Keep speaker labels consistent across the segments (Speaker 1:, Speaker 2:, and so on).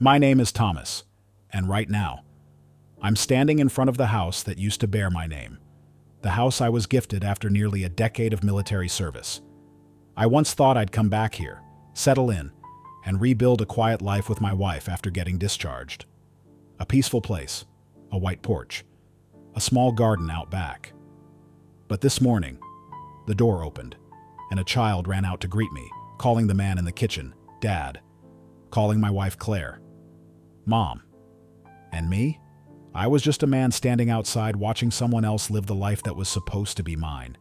Speaker 1: My name is Thomas, and right now, I'm standing in front of the house that used to bear my name, the house I was gifted after nearly a decade of military service. I once thought I'd come back here, settle in, and rebuild a quiet life with my wife after getting discharged. A peaceful place, a white porch, a small garden out back. But this morning, the door opened, and a child ran out to greet me, calling the man in the kitchen, Dad, calling my wife Claire, Mom. And me? I was just a man standing outside watching someone else live the life that was supposed to be mine.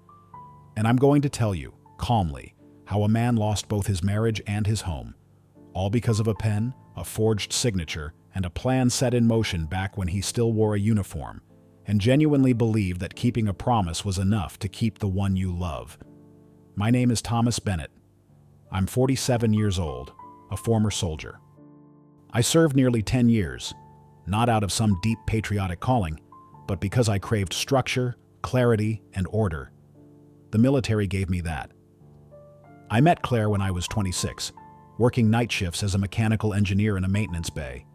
Speaker 1: And I'm going to tell you, calmly, how a man lost both his marriage and his home, all because of a pen, a forged signature, and a plan set in motion back when he still wore a uniform, and genuinely believed that keeping a promise was enough to keep the one you love. My name is Thomas Bennett. I'm 47 years old, a former soldier. I served nearly 10 years, not out of some deep patriotic calling, but because I craved structure, clarity, and order. The military gave me that. I met Claire when I was 26, working night shifts as a mechanical engineer in a maintenance bay.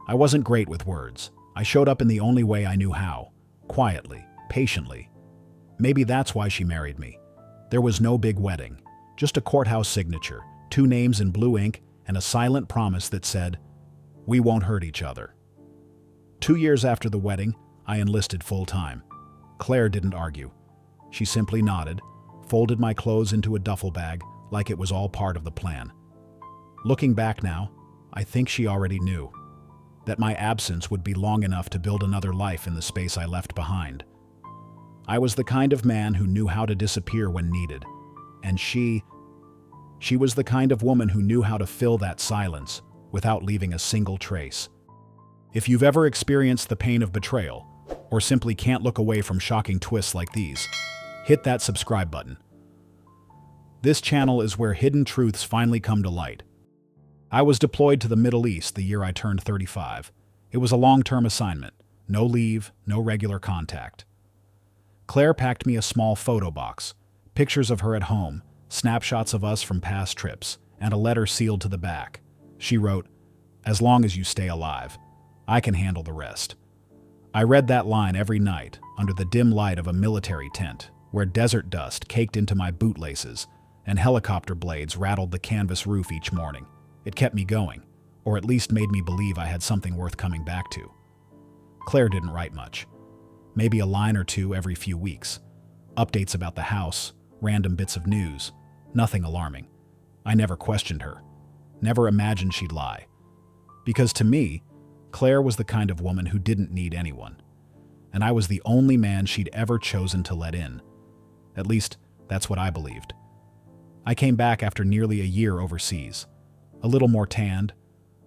Speaker 1: I wasn't great with words. I showed up in the only way I knew how, quietly, patiently. Maybe that's why she married me. There was no big wedding, just a courthouse signature, 2 names in blue ink, and a silent promise that said, "We won't hurt each other." 2 years after the wedding, I enlisted full-time. Claire didn't argue. She simply nodded, folded my clothes into a duffel bag like it was all part of the plan. Looking back now, I think she already knew that my absence would be long enough to build another life in the space I left behind. I was the kind of man who knew how to disappear when needed, and she was the kind of woman who knew how to fill that silence without leaving a single trace. If you've ever experienced the pain of betrayal, or simply can't look away from shocking twists like these, hit that subscribe button. This channel is where hidden truths finally come to light. I was deployed to the Middle East the year I turned 35. It was a long-term assignment, no leave, no regular contact. Claire packed me a small photo box, pictures of her at home, snapshots of us from past trips, and a letter sealed to the back. She wrote, "As long as you stay alive, I can handle the rest." I read that line every night under the dim light of a military tent, where desert dust caked into my bootlaces and helicopter blades rattled the canvas roof each morning. It kept me going, or at least made me believe I had something worth coming back to. Claire didn't write much. Maybe a line or two every few weeks. Updates about the house, random bits of news, nothing alarming. I never questioned her, never imagined she'd lie. Because to me, Claire was the kind of woman who didn't need anyone, and I was the only man she'd ever chosen to let in. At least, that's what I believed. I came back after nearly a year overseas, a little more tanned,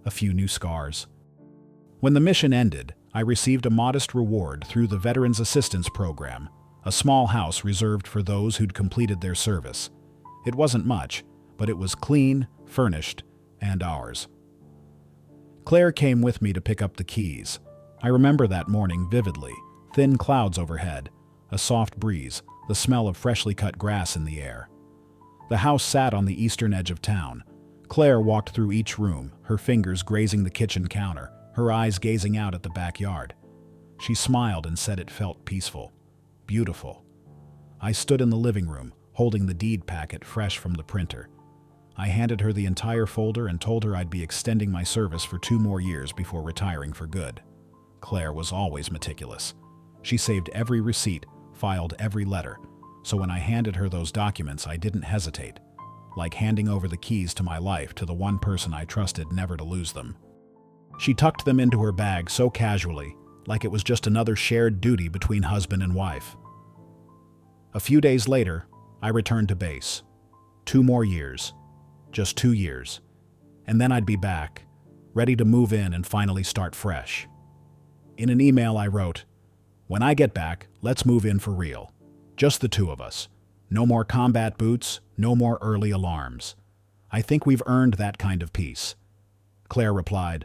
Speaker 1: a few new scars. When the mission ended, I received a modest reward through the Veterans Assistance Program, a small house reserved for those who'd completed their service. It wasn't much, but it was clean, furnished, and ours. Claire came with me to pick up the keys. I remember that morning vividly, thin clouds overhead, a soft breeze, the smell of freshly cut grass in the air. The house sat on the eastern edge of town. Claire walked through each room, her fingers grazing the kitchen counter, her eyes gazing out at the backyard. She smiled and said it felt peaceful, beautiful. I stood in the living room, holding the deed packet fresh from the printer. I handed her the entire folder and told her I'd be extending my service for 2 more years before retiring for good. Claire was always meticulous. She saved every receipt, filed every letter, so when I handed her those documents, I didn't hesitate, like handing over the keys to my life to the one person I trusted never to lose them. She tucked them into her bag so casually, like it was just another shared duty between husband and wife. A few days later, I returned to base. 2 more years. Just 2 years. And then I'd be back, ready to move in and finally start fresh. In an email I wrote, "When I get back, let's move in for real. Just the 2 of us. No more combat boots, no more early alarms. I think we've earned that kind of peace." Claire replied,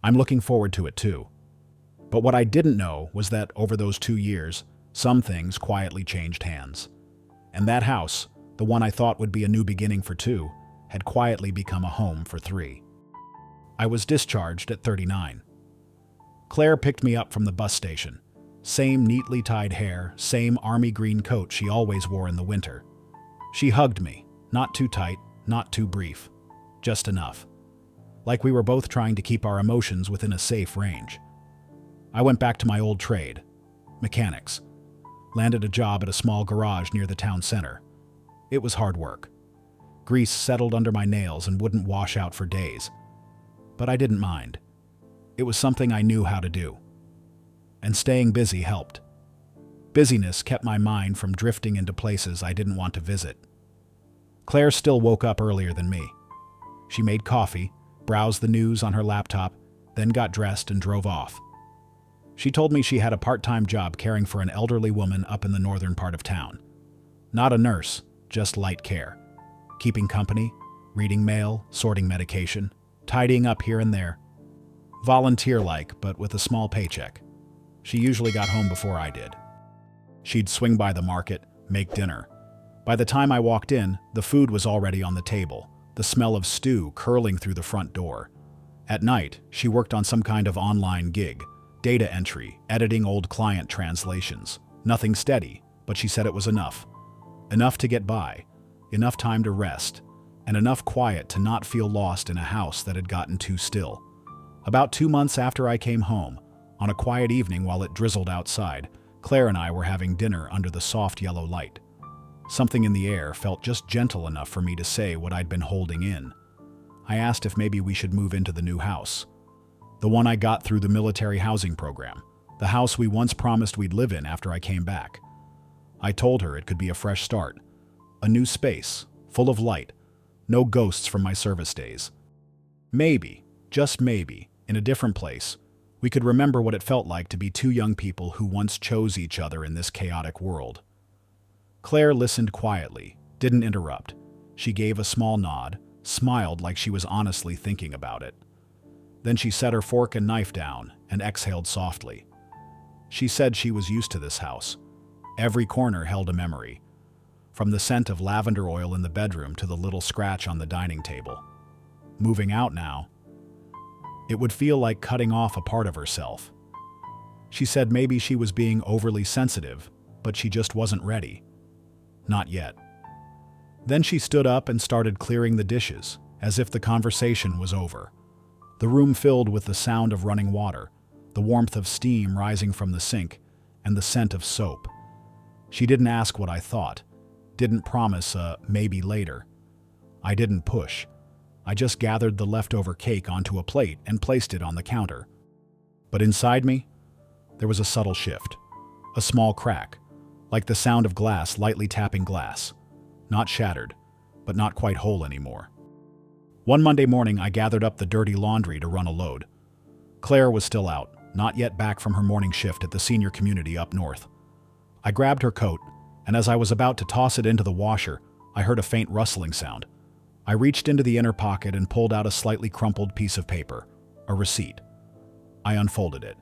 Speaker 1: "I'm looking forward to it too." But what I didn't know was that over those 2 years, some things quietly changed hands. And that house, the one I thought would be a new beginning for 2, had quietly become a home for 3. I was discharged at 39. Claire picked me up from the bus station. Same neatly tied hair, same army green coat she always wore in the winter. She hugged me, not too tight, not too brief, just enough. Like we were both trying to keep our emotions within a safe range. I went back to my old trade, mechanics. Landed a job at a small garage near the town center. It was hard work. Grease settled under my nails and wouldn't wash out for days. But I didn't mind. It was something I knew how to do. And staying busy helped. Busyness kept my mind from drifting into places I didn't want to visit. Claire still woke up earlier than me. She made coffee, browsed the news on her laptop, then got dressed and drove off. She told me she had a part-time job caring for an elderly woman up in the northern part of town. Not a nurse, just light care. Keeping company, reading mail, sorting medication, tidying up here and there. Volunteer-like, but with a small paycheck. She usually got home before I did. She'd swing by the market, make dinner. By the time I walked in, the food was already on the table, the smell of stew curling through the front door. At night, she worked on some kind of online gig. Data entry, editing old client translations. Nothing steady, but she said it was enough. Enough to get by, enough time to rest, and enough quiet to not feel lost in a house that had gotten too still. About 2 months after I came home, on a quiet evening while it drizzled outside, Claire and I were having dinner under the soft yellow light. Something in the air felt just gentle enough for me to say what I'd been holding in. I asked if maybe we should move into the new house. The one I got through the military housing program. The house we once promised we'd live in after I came back. I told her it could be a fresh start. A new space, full of light. No ghosts from my service days. Maybe, just maybe, in a different place, we could remember what it felt like to be two young people who once chose each other in this chaotic world. Claire listened quietly, didn't interrupt. She gave a small nod, smiled like she was honestly thinking about it. Then she set her fork and knife down and exhaled softly. She said she was used to this house. Every corner held a memory, from the scent of lavender oil in the bedroom to the little scratch on the dining table. Moving out now, it would feel like cutting off a part of herself. She said maybe she was being overly sensitive, but she just wasn't ready. Not yet. Then she stood up and started clearing the dishes, as if the conversation was over. The room filled with the sound of running water, the warmth of steam rising from the sink, and the scent of soap. She didn't ask what I thought, didn't promise a maybe later. I didn't push. I just gathered the leftover cake onto a plate and placed it on the counter. But inside me, there was a subtle shift, a small crack, like the sound of glass lightly tapping glass. Not shattered, but not quite whole anymore. One Monday morning, I gathered up the dirty laundry to run a load. Claire was still out, not yet back from her morning shift at the senior community up north. I grabbed her coat, and as I was about to toss it into the washer, I heard a faint rustling sound. I reached into the inner pocket and pulled out a slightly crumpled piece of paper, a receipt. I unfolded it.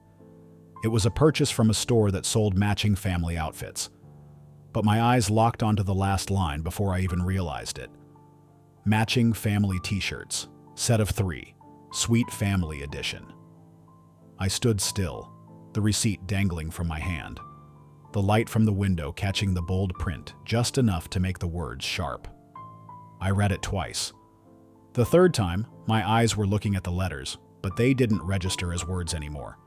Speaker 1: It was a purchase from a store that sold matching family outfits. But my eyes locked onto the last line before I even realized it. Matching family t-shirts, set of 3, Sweet Family Edition. I stood still, the receipt dangling from my hand, the light from the window catching the bold print just enough to make the words sharp. I read it twice. The third time, my eyes were looking at the letters, but they didn't register as words anymore.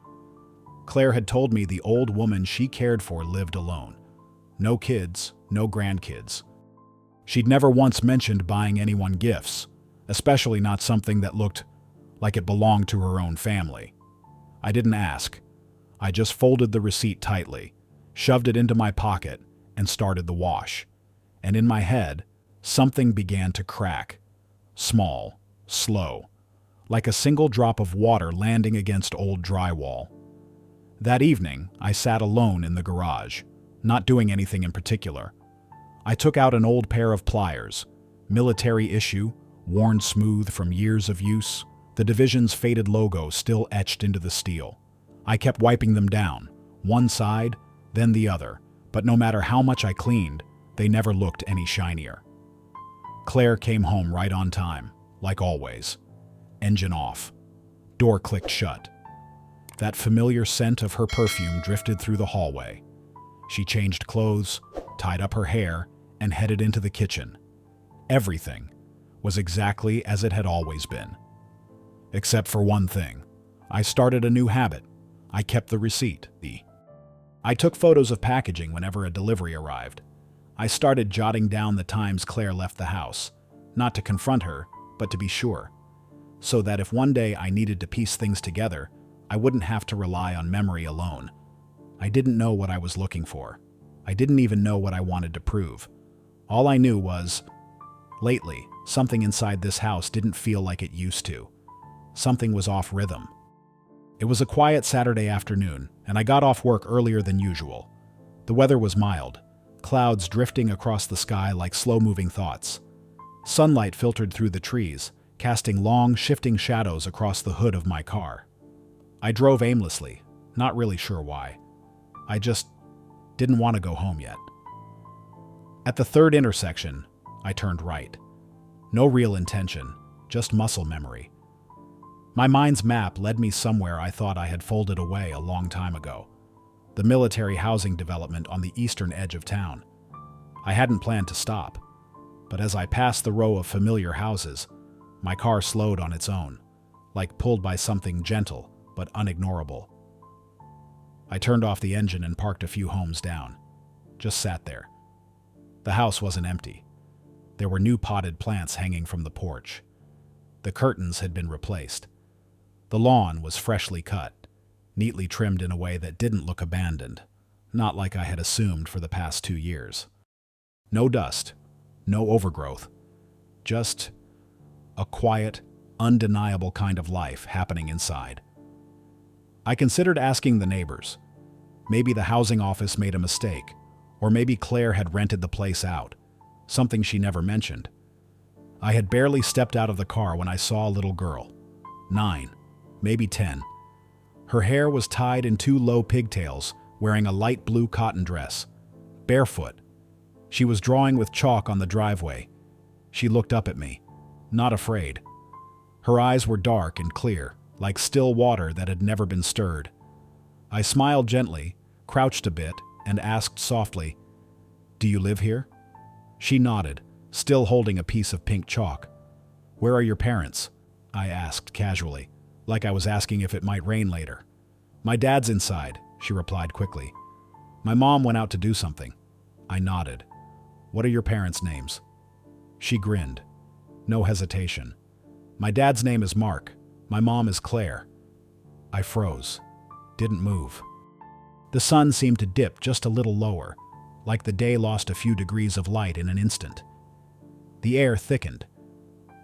Speaker 1: Claire had told me the old woman she cared for lived alone. No kids, no grandkids. She'd never once mentioned buying anyone gifts, especially not something that looked like it belonged to her own family. I didn't ask. I just folded the receipt tightly, shoved it into my pocket, and started the wash. And in my head, something began to crack. Small, slow, like a single drop of water landing against old drywall. That evening, I sat alone in the garage, not doing anything in particular. I took out an old pair of pliers, military issue, worn smooth from years of use, the division's faded logo still etched into the steel. I kept wiping them down, one side, then the other, but no matter how much I cleaned, they never looked any shinier. Claire came home right on time, like always. Engine off. Door clicked shut. That familiar scent of her perfume drifted through the hallway. She changed clothes, tied up her hair, and headed into the kitchen. Everything was exactly as it had always been. Except for one thing. I started a new habit. I kept the receipt. I took photos of packaging whenever a delivery arrived. I started jotting down the times Claire left the house, not to confront her, but to be sure, so that if one day I needed to piece things together, I wouldn't have to rely on memory alone. I didn't know what I was looking for. I didn't even know what I wanted to prove. All I knew was, lately, something inside this house didn't feel like it used to. Something was off rhythm. It was a quiet Saturday afternoon, and I got off work earlier than usual. The weather was mild, clouds drifting across the sky like slow-moving thoughts. Sunlight filtered through the trees, casting long, shifting shadows across the hood of my car. I drove aimlessly, not really sure why. I just didn't want to go home yet. At the third intersection, I turned right. No real intention, just muscle memory. My mind's map led me somewhere I thought I had folded away a long time ago. The military housing development on the eastern edge of town. I hadn't planned to stop, but as I passed the row of familiar houses, my car slowed on its own, like pulled by something gentle but unignorable. I turned off the engine and parked a few homes down. Just sat there. The house wasn't empty. There were new potted plants hanging from the porch. The curtains had been replaced. The lawn was freshly cut, neatly trimmed in a way that didn't look abandoned, not like I had assumed for the past 2 years. No dust, no overgrowth, just a quiet, undeniable kind of life happening inside. I considered asking the neighbors. Maybe the housing office made a mistake, or maybe Claire had rented the place out, something she never mentioned. I had barely stepped out of the car when I saw a little girl, 9, maybe 10. Her hair was tied in 2 low pigtails, wearing a light blue cotton dress, barefoot. She was drawing with chalk on the driveway. She looked up at me, not afraid. Her eyes were dark and clear, like still water that had never been stirred. I smiled gently, crouched a bit, and asked softly, "Do you live here?" She nodded, still holding a piece of pink chalk. "Where are your parents?" I asked casually, like I was asking if it might rain later. "My dad's inside," she replied quickly. "My mom went out to do something." I nodded. "What are your parents' names?" She grinned. No hesitation. "My dad's name is Mark. My mom is Claire." I froze. Didn't move. The sun seemed to dip just a little lower, like the day lost a few degrees of light in an instant. The air thickened.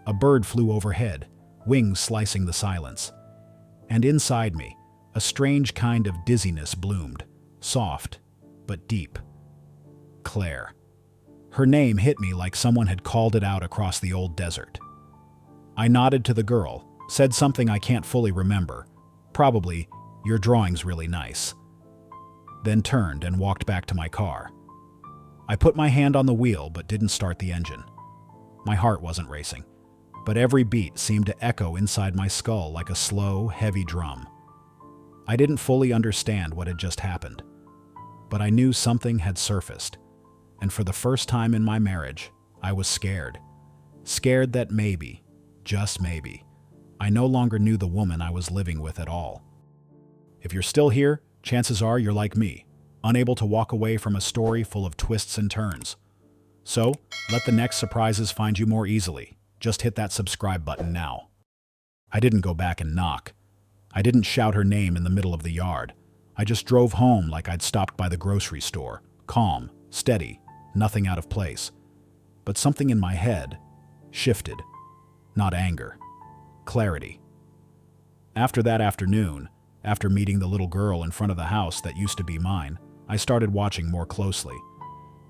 Speaker 1: A bird flew overhead, wings slicing the silence. And inside me, a strange kind of dizziness bloomed, soft, but deep. Claire. Her name hit me like someone had called it out across the old desert. I nodded to the girl, said something I can't fully remember. Probably, "Your drawing's really nice." Then turned and walked back to my car. I put my hand on the wheel but didn't start the engine. My heart wasn't racing, but every beat seemed to echo inside my skull like a slow, heavy drum. I didn't fully understand what had just happened, but I knew something had surfaced, and for the first time in my marriage, I was scared. Scared that maybe, just maybe, I no longer knew the woman I was living with at all. If you're still here, chances are you're like me, unable to walk away from a story full of twists and turns. So, let the next surprises find you more easily. Just hit that subscribe button now. I didn't go back and knock. I didn't shout her name in the middle of the yard. I just drove home like I'd stopped by the grocery store, calm, steady, nothing out of place. But something in my head shifted. Not anger. Clarity. After that afternoon, after meeting the little girl in front of the house that used to be mine, I started watching more closely.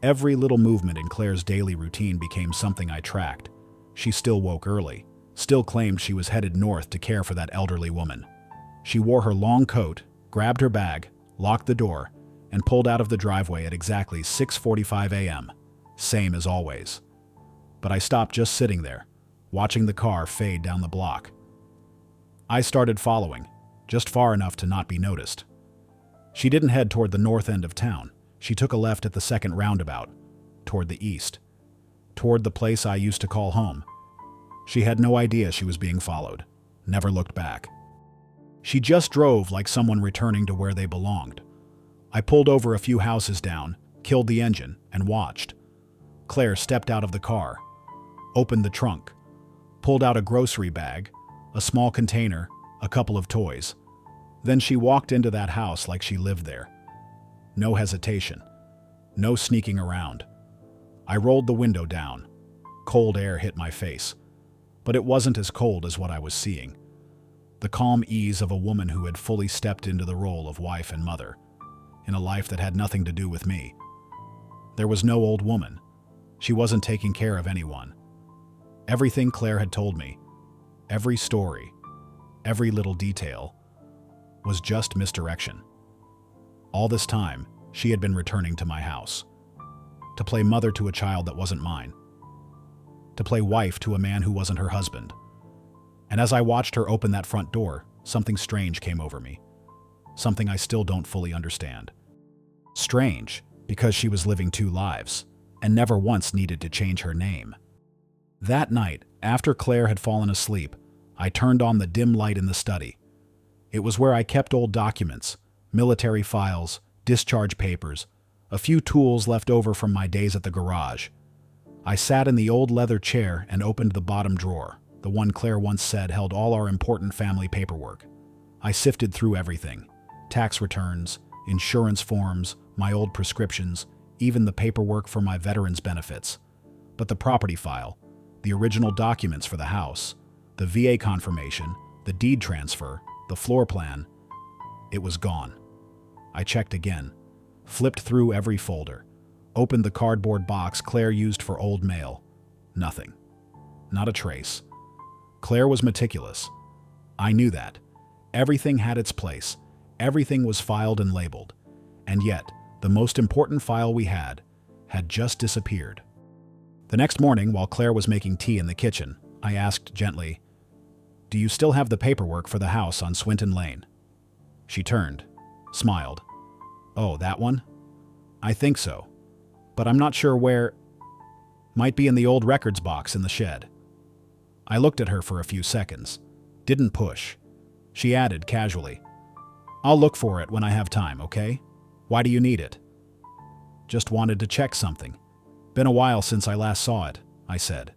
Speaker 1: Every little movement in Claire's daily routine became something I tracked. She still woke early, still claimed she was headed north to care for that elderly woman. She wore her long coat, grabbed her bag, locked the door, and pulled out of the driveway at exactly 6:45 a.m., same as always. But I stopped just sitting there, watching the car fade down the block. I started following, just far enough to not be noticed. She didn't head toward the north end of town. She took a left at the second roundabout, toward the east, toward the place I used to call home. She had no idea she was being followed, never looked back. She just drove like someone returning to where they belonged. I pulled over a few houses down, killed the engine, and watched. Claire stepped out of the car, opened the trunk, pulled out a grocery bag, a small container, a couple of toys. Then she walked into that house like she lived there. No hesitation, no sneaking around. I rolled the window down. Cold air hit my face, but it wasn't as cold as what I was seeing. The calm ease of a woman who had fully stepped into the role of wife and mother, in a life that had nothing to do with me. There was no old woman. She wasn't taking care of anyone. Everything Claire had told me, every story, every little detail, was just misdirection. All this time, she had been returning to my house, to play mother to a child that wasn't mine, to play wife to a man who wasn't her husband. And as I watched her open that front door, something strange came over me, something I still don't fully understand. Strange, because she was living two lives, and never once needed to change her name. That night, after Claire had fallen asleep, I turned on the dim light in the study. It was where I kept old documents, military files, discharge papers, a few tools left over from my days at the garage. I sat in the old leather chair and opened the bottom drawer, the one Claire once said held all our important family paperwork. I sifted through everything: tax returns, insurance forms, my old prescriptions, even the paperwork for my veterans' benefits. But the property file, the original documents for the house, the VA confirmation, the deed transfer, the floor plan, it was gone. I checked again, flipped through every folder, opened the cardboard box Claire used for old mail. Nothing. Not a trace. Claire was meticulous. I knew that. Everything had its place. Everything was filed and labeled. And yet, the most important file we had just disappeared. The next morning, while Claire was making tea in the kitchen, I asked gently, "Do you still have the paperwork for the house on Swinton Lane?" She turned, smiled. "Oh, that one? I think so. But I'm not sure where. Might be in the old records box in the shed." I looked at her for a few seconds. Didn't push. She added casually, "I'll look for it when I have time, okay? Why do you need it?" "Just wanted to check something. Been a while since I last saw it," I said.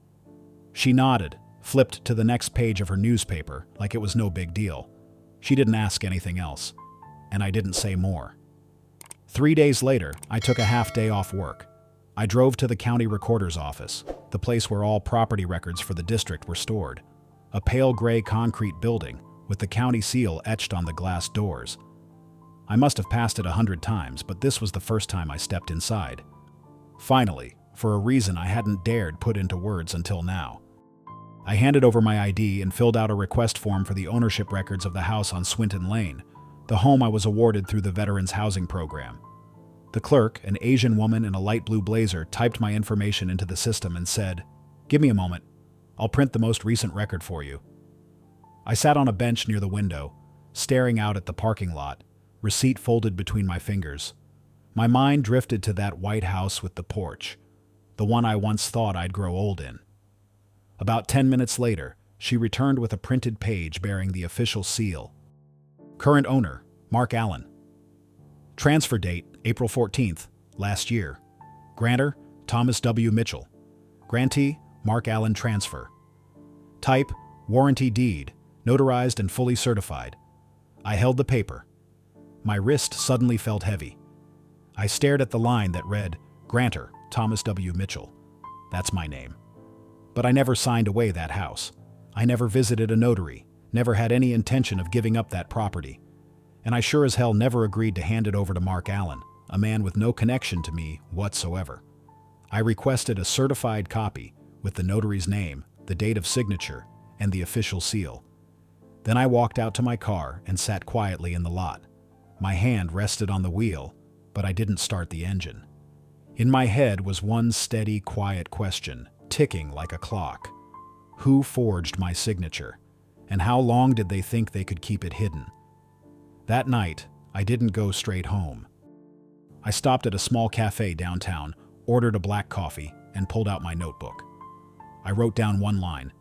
Speaker 1: She nodded, flipped to the next page of her newspaper like it was no big deal. She didn't ask anything else, and I didn't say more. 3 days later, I took a half day off work. I drove to the county recorder's office, the place where all property records for the district were stored. A pale gray concrete building with the county seal etched on the glass doors. I must have passed it 100 times, but this was the first time I stepped inside. Finally, for a reason I hadn't dared put into words until now. I handed over my ID and filled out a request form for the ownership records of the house on Swinton Lane, the home I was awarded through the Veterans Housing Program. The clerk, an Asian woman in a light blue blazer, typed my information into the system and said, "Give me a moment. I'll print the most recent record for you." I sat on a bench near the window, staring out at the parking lot, receipt folded between my fingers. My mind drifted to that white house with the porch, the one I once thought I'd grow old in. About 10 minutes later, she returned with a printed page bearing the official seal. Current owner, Mark Allen. Transfer date, April 14th, last year. Grantor, Thomas W. Mitchell. Grantee, Mark Allen transfer. Type, warranty deed, notarized and fully certified. I held the paper. My wrist suddenly felt heavy. I stared at the line that read, Grantor, Thomas W. Mitchell. That's my name. But I never signed away that house. I never visited a notary, never had any intention of giving up that property. And I sure as hell never agreed to hand it over to Mark Allen, a man with no connection to me whatsoever. I requested a certified copy with the notary's name, the date of signature, and the official seal. Then I walked out to my car and sat quietly in the lot. My hand rested on the wheel, but I didn't start the engine. In my head was one steady, quiet question, ticking like a clock. Who forged my signature? And how long did they think they could keep it hidden? That night, I didn't go straight home. I stopped at a small cafe downtown, ordered a black coffee, and pulled out my notebook. I wrote down one line: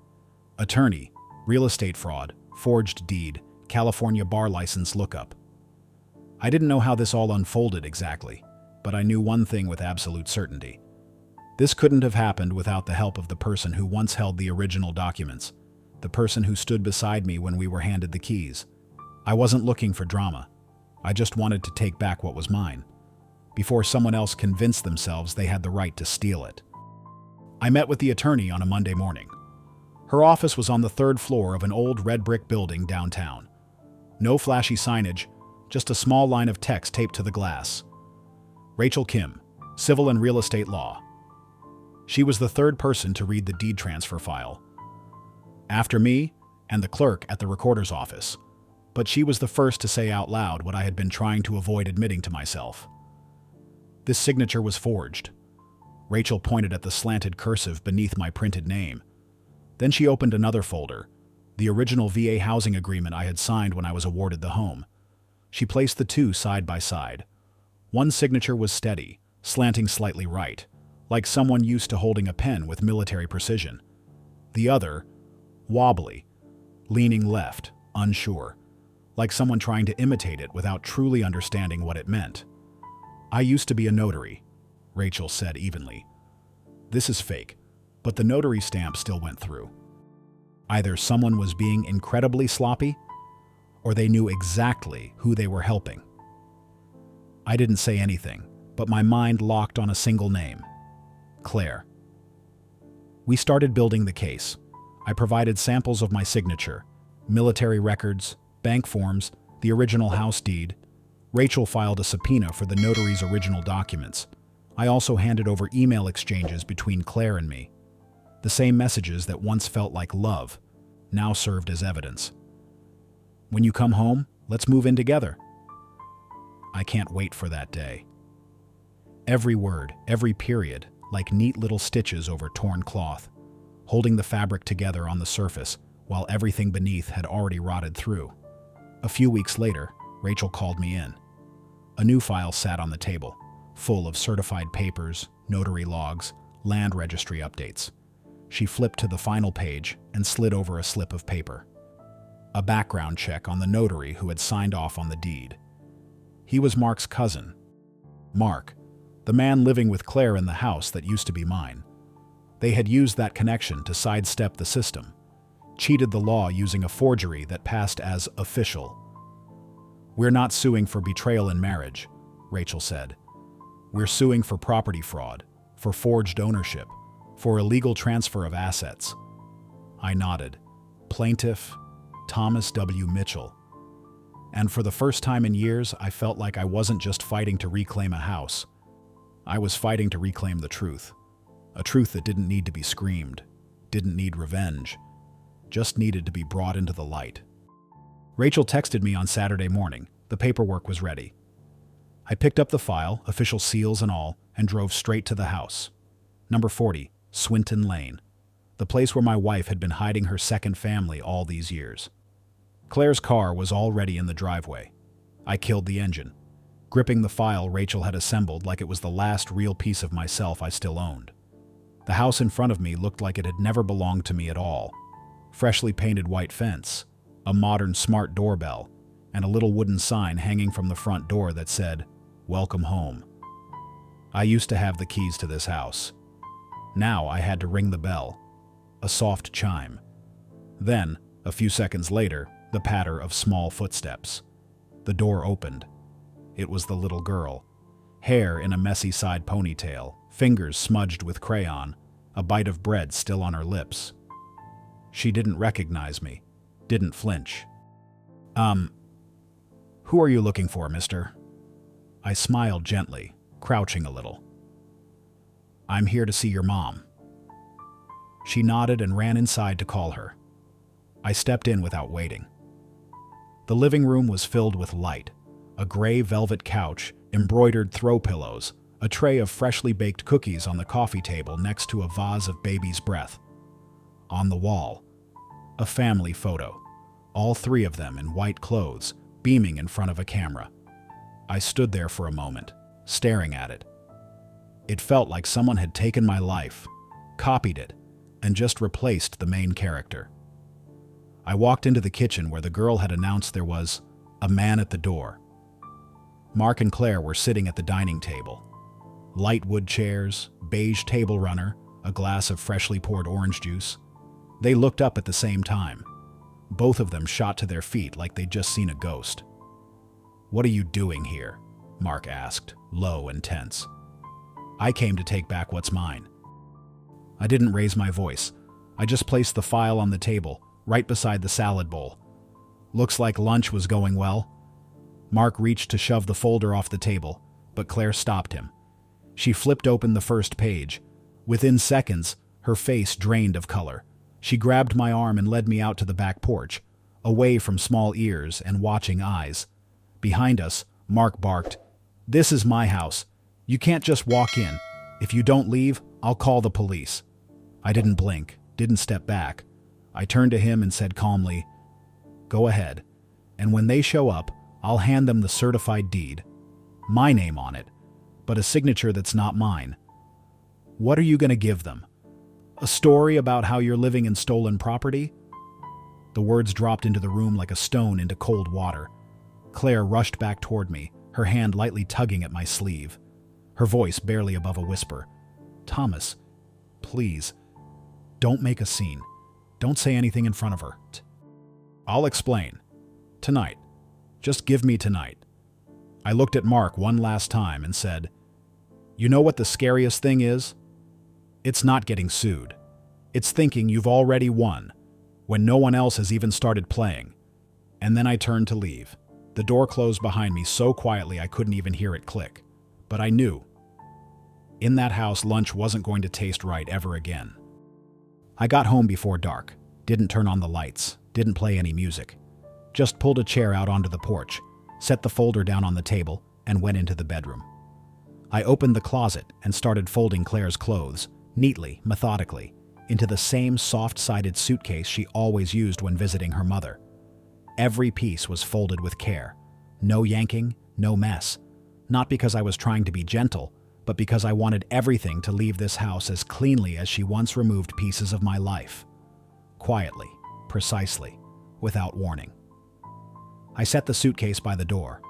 Speaker 1: attorney, real estate fraud, forged deed, California bar license lookup. I didn't know how this all unfolded exactly, but I knew one thing with absolute certainty. This couldn't have happened without the help of the person who once held the original documents, the person who stood beside me when we were handed the keys. I wasn't looking for drama. I just wanted to take back what was mine, before someone else convinced themselves they had the right to steal it. I met with the attorney on a Monday morning. Her office was on the third floor of an old red brick building downtown. No flashy signage, just a small line of text taped to the glass. Rachel Kim, Civil and Real Estate Law. She was the third person to read the deed transfer file, after me and the clerk at the recorder's office, but she was the first to say out loud what I had been trying to avoid admitting to myself. This signature was forged. Rachel pointed at the slanted cursive beneath my printed name. Then she opened another folder, the original VA housing agreement I had signed when I was awarded the home. She placed the two side by side. One signature was steady, slanting slightly right, like someone used to holding a pen with military precision. The other, wobbly, leaning left, unsure, like someone trying to imitate it without truly understanding what it meant. I used to be a notary, Rachel said evenly. This is fake, but the notary stamp still went through. Either someone was being incredibly sloppy, or they knew exactly who they were helping. I didn't say anything, but my mind locked on a single name: Claire. We started building the case. I provided samples of my signature, military records, bank forms, the original house deed. Rachel filed a subpoena for the notary's original documents. I also handed over email exchanges between Claire and me. The same messages that once felt like love now served as evidence. When you come home, let's move in together. I can't wait for that day. Every word, every period, like neat little stitches over torn cloth, holding the fabric together on the surface while everything beneath had already rotted through. A few weeks later, Rachel called me in. A new file sat on the table, full of certified papers, notary logs, land registry updates. She flipped to the final page and slid over a slip of paper. A background check on the notary who had signed off on the deed. He was Mark's cousin. Mark, the man living with Claire in the house that used to be mine. They had used that connection to sidestep the system, cheated the law using a forgery that passed as official. We're not suing for betrayal in marriage, Rachel said. We're suing for property fraud, for forged ownership, for illegal transfer of assets. I nodded. Plaintiff Thomas W. Mitchell. And for the first time in years, I felt like I wasn't just fighting to reclaim a house. I was fighting to reclaim the truth. A truth that didn't need to be screamed, didn't need revenge, just needed to be brought into the light. Rachel texted me on Saturday morning. The paperwork was ready. I picked up the file, official seals and all, and drove straight to the house. Number 40, Swinton Lane, the place where my wife had been hiding her second family all these years. Claire's car was already in the driveway. I killed the engine, gripping the file Rachel had assembled like it was the last real piece of myself I still owned. The house in front of me looked like it had never belonged to me at all. Freshly painted white fence, a modern smart doorbell, and a little wooden sign hanging from the front door that said, "Welcome home." I used to have the keys to this house. Now I had to ring the bell, a soft chime. Then, a few seconds later, the patter of small footsteps. The door opened. It was the little girl. Hair in a messy side ponytail, fingers smudged with crayon, a bite of bread still on her lips. She didn't recognize me, didn't flinch. Who are you looking for, mister?" I smiled gently, crouching a little. "I'm here to see your mom." She nodded and ran inside to call her. I stepped in without waiting. The living room was filled with light, a gray velvet couch, embroidered throw pillows, a tray of freshly baked cookies on the coffee table next to a vase of baby's breath. On the wall, a family photo, all three of them in white clothes, beaming in front of a camera. I stood there for a moment, staring at it. It felt like someone had taken my life, copied it, and just replaced the main character. I walked into the kitchen where the girl had announced there was a man at the door. Mark and Claire were sitting at the dining table. Light wood chairs, beige table runner, a glass of freshly poured orange juice. They looked up at the same time. Both of them shot to their feet like they'd just seen a ghost. "What are you doing here?" Mark asked, low and tense. "I came to take back what's mine." I didn't raise my voice. I just placed the file on the table, right beside the salad bowl. "Looks like lunch was going well." Mark reached to shove the folder off the table, but Claire stopped him. She flipped open the first page. Within seconds, her face drained of color. She grabbed my arm and led me out to the back porch, away from small ears and watching eyes. Behind us, Mark barked, "This is my house. You can't just walk in. If you don't leave, I'll call the police." I didn't blink, didn't step back. I turned to him and said calmly, "Go ahead. And when they show up, I'll hand them the certified deed. My name on it, but a signature that's not mine." "What are you going to give them? A story about how you're living in stolen property?" The words dropped into the room like a stone into cold water. Claire rushed back toward me, her hand lightly tugging at my sleeve. Her voice barely above a whisper. "Thomas, please, don't make a scene. Don't say anything in front of her." "I'll explain. Tonight. Just give me tonight." I looked at Mark one last time and said, "You know what the scariest thing is? It's not getting sued. It's thinking you've already won, when no one else has even started playing." And then I turned to leave. The door closed behind me so quietly I couldn't even hear it click. But I knew. In that house, lunch wasn't going to taste right ever again. I got home before dark, didn't turn on the lights, didn't play any music. Just pulled a chair out onto the porch, set the folder down on the table, and went into the bedroom. I opened the closet and started folding Claire's clothes, neatly, methodically, into the same soft-sided suitcase she always used when visiting her mother. Every piece was folded with care. No yanking, no mess. Not because I was trying to be gentle, but because I wanted everything to leave this house as cleanly as she once removed pieces of my life. Quietly, precisely, without warning. I set the suitcase by the door.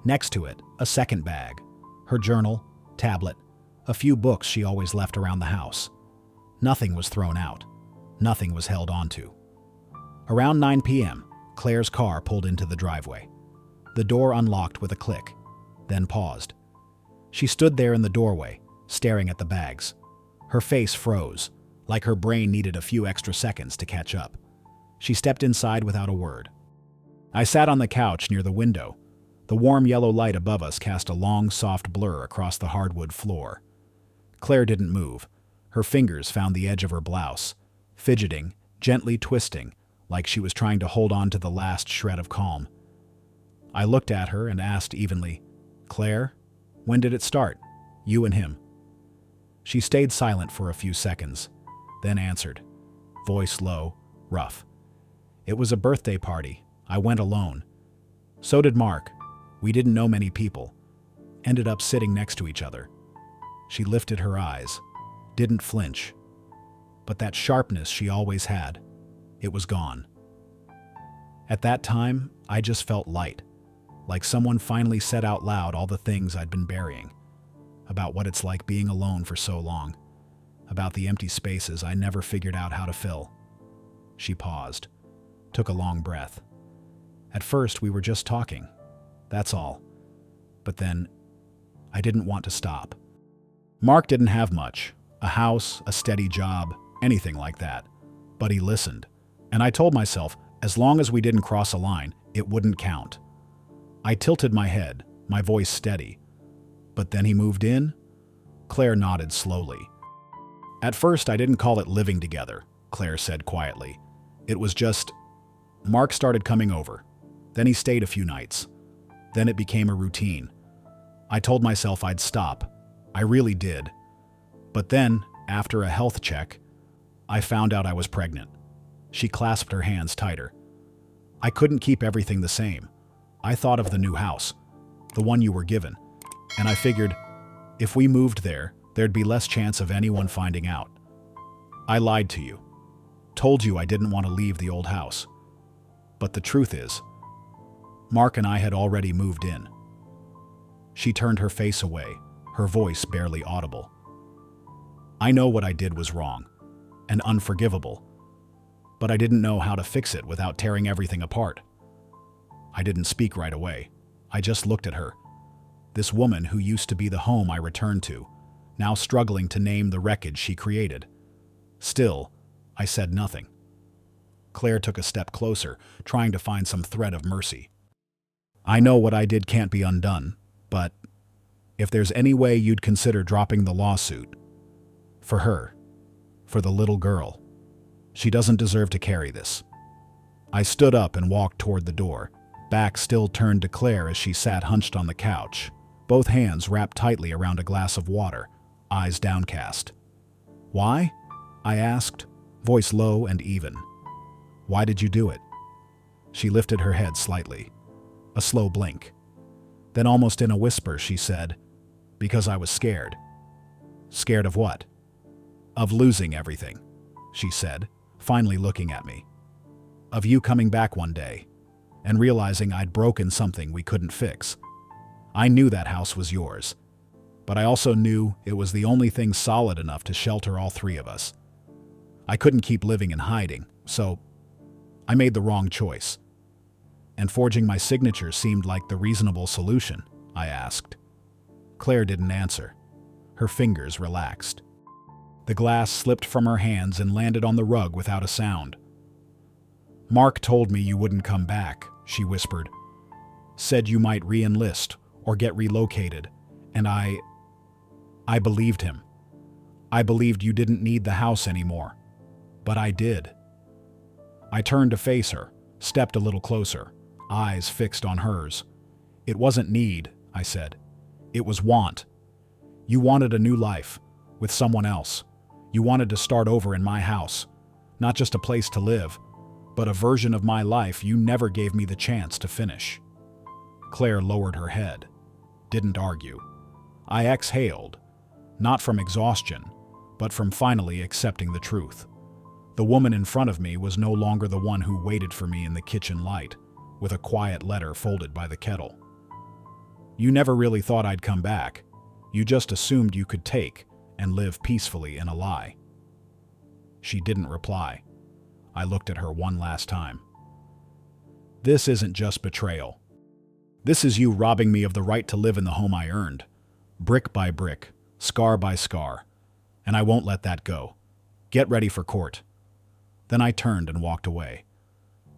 Speaker 1: Next to it, a second bag. Her journal, tablet, a few books she always left around the house. Nothing was thrown out. Nothing was held onto. Around 9 p.m., Claire's car pulled into the driveway. The door unlocked with a click, then paused. She stood there in the doorway, staring at the bags. Her face froze, like her brain needed a few extra seconds to catch up. She stepped inside without a word. I sat on the couch near the window. The warm yellow light above us cast a long, soft blur across the hardwood floor. Claire didn't move. Her fingers found the edge of her blouse, fidgeting, gently twisting, like she was trying to hold on to the last shred of calm. I looked at her and asked evenly, "Claire, when did it start? You and him?" She stayed silent for a few seconds, then answered, voice low, rough. "It was a birthday party. I went alone. So did Mark. We didn't know many people. Ended up sitting next to each other." She lifted her eyes, didn't flinch. But that sharpness she always had, it was gone. At that time, I just felt light, like someone finally said out loud all the things I'd been burying, about what it's like being alone for so long, about the empty spaces I never figured out how to fill. She paused, took a long breath. At first, we were just talking. That's all. But then, I didn't want to stop. Mark didn't have much, a house, a steady job, anything like that. But he listened. And I told myself, as long as we didn't cross a line, it wouldn't count. I tilted my head, my voice steady. "But then he moved in?" Claire nodded slowly. "At first, I didn't call it living together," Claire said quietly. "It was just, Mark started coming over. Then he stayed a few nights. Then it became a routine. I told myself I'd stop. I really did. But then, after a health check, I found out I was pregnant." She clasped her hands tighter. I couldn't keep everything the same. I thought of the new house, the one you were given, and I figured if we moved there, there'd be less chance of anyone finding out. I lied to you, told you I didn't want to leave the old house. But the truth is, Mark and I had already moved in. She turned her face away, her voice barely audible. I know what I did was wrong and unforgivable, but I didn't know how to fix it without tearing everything apart. I didn't speak right away. I just looked at her. This woman who used to be the home I returned to, now struggling to name the wreckage she created. Still, I said nothing. Claire took a step closer, trying to find some thread of mercy. I know what I did can't be undone, but if there's any way you'd consider dropping the lawsuit, for her, for the little girl, she doesn't deserve to carry this. I stood up and walked toward the door, back still turned to Claire as she sat hunched on the couch, both hands wrapped tightly around a glass of water, eyes downcast. Why? I asked, voice low and even. Why did you do it? She lifted her head slightly, a slow blink. Then almost in a whisper she said, because I was scared. Scared of what? Of losing everything, she said, finally looking at me. Of you coming back one day and realizing I'd broken something we couldn't fix. I knew that house was yours, but I also knew it was the only thing solid enough to shelter all three of us. I couldn't keep living in hiding, so I made the wrong choice. And forging my signature seemed like the reasonable solution, I asked. Claire didn't answer. Her fingers relaxed. The glass slipped from her hands and landed on the rug without a sound. Mark told me you wouldn't come back, she whispered. Said you might re-enlist or get relocated, and I believed him. I believed you didn't need the house anymore. But I did. I turned to face her, stepped a little closer, eyes fixed on hers. It wasn't need, I said. It was want. You wanted a new life, with someone else. You wanted to start over in my house. Not just a place to live, but a version of my life you never gave me the chance to finish. Claire lowered her head, didn't argue. I exhaled, not from exhaustion, but from finally accepting the truth. The woman in front of me was no longer the one who waited for me in the kitchen light, with a quiet letter folded by the kettle. You never really thought I'd come back. You just assumed you could take and live peacefully in a lie. She didn't reply. I looked at her one last time. This isn't just betrayal. This is you robbing me of the right to live in the home I earned, brick by brick, scar by scar, and I won't let that go. Get ready for court. Then I turned and walked away.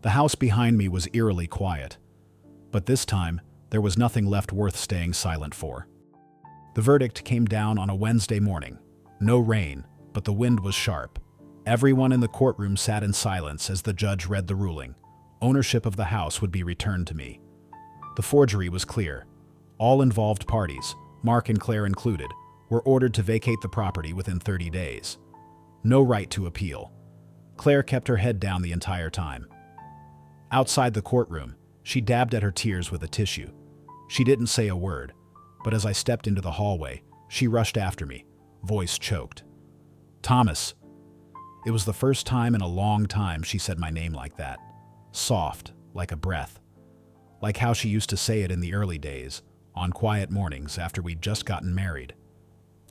Speaker 1: The house behind me was eerily quiet, but this time there was nothing left worth staying silent for. The verdict came down on a Wednesday morning. No rain, but the wind was sharp. Everyone in the courtroom sat in silence as the judge read the ruling. Ownership of the house would be returned to me. The forgery was clear. All involved parties, Mark and Claire included, were ordered to vacate the property within 30 days. No right to appeal. Claire kept her head down the entire time. Outside the courtroom, she dabbed at her tears with a tissue. She didn't say a word, but as I stepped into the hallway, she rushed after me, voice choked. Thomas. It was the first time in a long time she said my name like that. Soft, like a breath. Like how she used to say it in the early days, on quiet mornings after we'd just gotten married.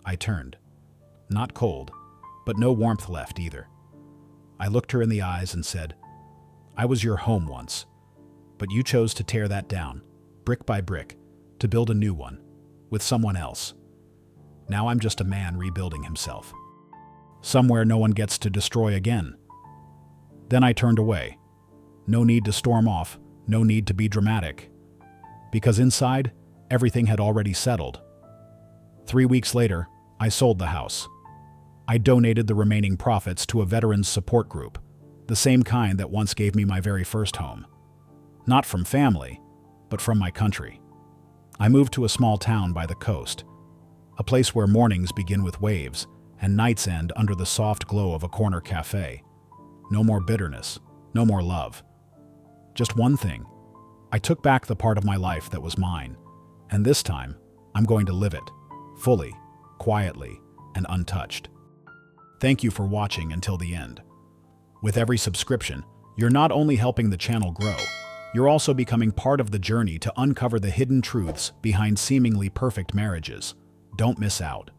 Speaker 1: I turned. Not cold, but no warmth left either. I looked her in the eyes and said, I was your home once, but you chose to tear that down, brick by brick, to build a new one, with someone else. Now I'm just a man rebuilding himself. Somewhere no one gets to destroy again. Then I turned away. No need to storm off, no need to be dramatic. Because inside, everything had already settled. 3 weeks later, I sold the house. I donated the remaining profits to a veterans support group, the same kind that once gave me my very first home. Not from family, but from my country. I moved to a small town by the coast, a place where mornings begin with waves and nights end under the soft glow of a corner cafe. No more bitterness, no more love. Just one thing. I took back the part of my life that was mine, and this time, I'm going to live it, fully, quietly, and untouched. Thank you for watching until the end. With every subscription, you're not only helping the channel grow, you're also becoming part of the journey to uncover the hidden truths behind seemingly perfect marriages. Don't miss out.